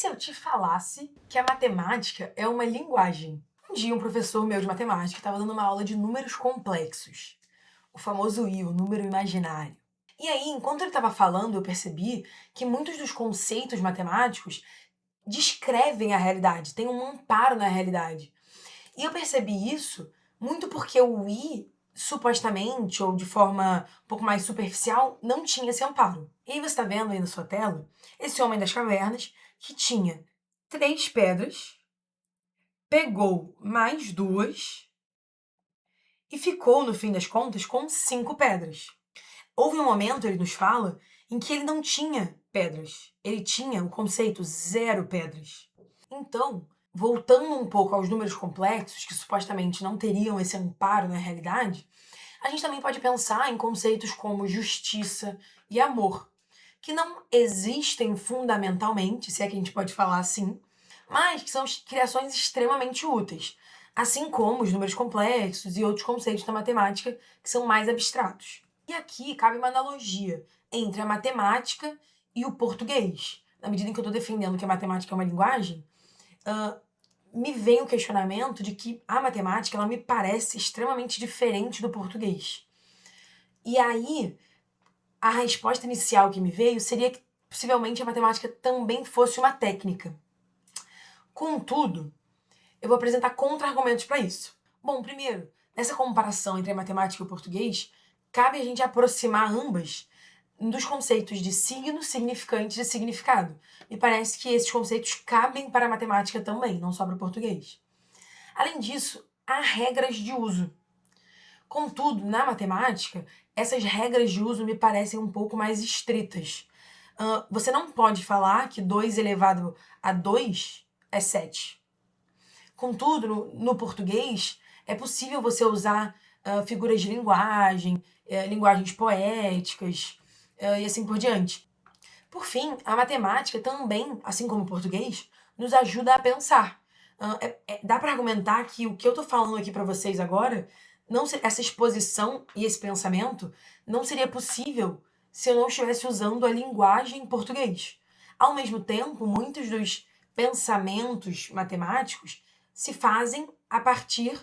se eu te falasse que a matemática é uma linguagem? Um dia um professor meu de matemática estava dando uma aula de números complexos, o famoso I, o número imaginário. E aí, enquanto ele estava falando, eu percebi que muitos dos conceitos matemáticos descrevem a realidade, têm um amparo na realidade. E eu percebi isso muito porque o I, supostamente, ou de forma um pouco mais superficial, não tinha esse amparo. E aí você está vendo aí na sua tela esse homem das cavernas que tinha 3 pedras, pegou mais 2 e ficou, no fim das contas, com 5 pedras. Houve um momento, ele nos fala, em que ele não tinha pedras. Ele tinha o conceito 0 pedras. Então, voltando um pouco aos números complexos, que supostamente não teriam esse amparo na realidade, a gente também pode pensar em conceitos como justiça e amor, que não existem fundamentalmente, se é que a gente pode falar assim, mas que são criações extremamente úteis, assim como os números complexos e outros conceitos da matemática que são mais abstratos. E aqui cabe uma analogia entre a matemática e o português. Na medida em que eu estou defendendo que a matemática é uma linguagem, me vem o questionamento de que a matemática ela me parece extremamente diferente do português. E aí, a resposta inicial que me veio seria que possivelmente a matemática também fosse uma técnica. Contudo, eu vou apresentar contra-argumentos para isso. Bom, primeiro, nessa comparação entre a matemática e o português, cabe a gente aproximar ambas dos conceitos de signo, significante e significado. Me parece que esses conceitos cabem para a matemática também, não só para o português. Além disso, há regras de uso. Contudo, na matemática, essas regras de uso me parecem um pouco mais estritas. Você não pode falar que 2 elevado a 2 é 7. Contudo, no português, é possível você usar figuras de linguagem, linguagens poéticas e assim por diante. Por fim, a matemática também, assim como o português, nos ajuda a pensar. Dá para argumentar que o que eu estou falando aqui para vocês agora, essa exposição e esse pensamento, não seria possível se eu não estivesse usando a linguagem em português. Ao mesmo tempo, muitos dos pensamentos matemáticos se fazem a partir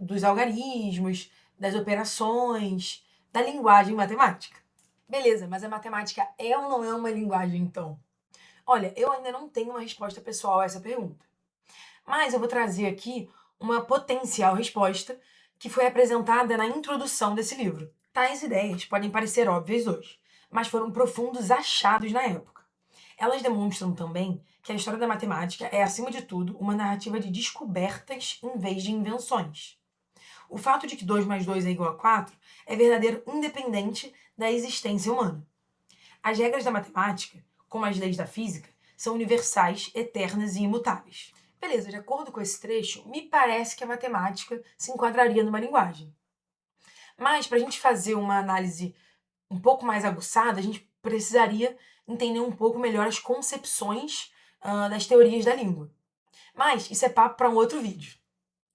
dos algarismos, das operações, da linguagem matemática. Beleza, mas a matemática é ou não é uma linguagem, então? Olha, eu ainda não tenho uma resposta pessoal a essa pergunta. Mas eu vou trazer aqui uma potencial resposta que foi apresentada na introdução desse livro. Tais ideias podem parecer óbvias hoje, mas foram profundos achados na época. Elas demonstram também que a história da matemática é, acima de tudo, uma narrativa de descobertas em vez de invenções. O fato de que 2 mais 2 é igual a 4 é verdadeiro independente da existência humana. As regras da matemática, como as leis da física, são universais, eternas e imutáveis. Beleza, de acordo com esse trecho, me parece que a matemática se enquadraria numa linguagem. Mas, para a gente fazer uma análise um pouco mais aguçada, a gente precisaria entender um pouco melhor as concepções das teorias da língua. Mas isso é papo para um outro vídeo.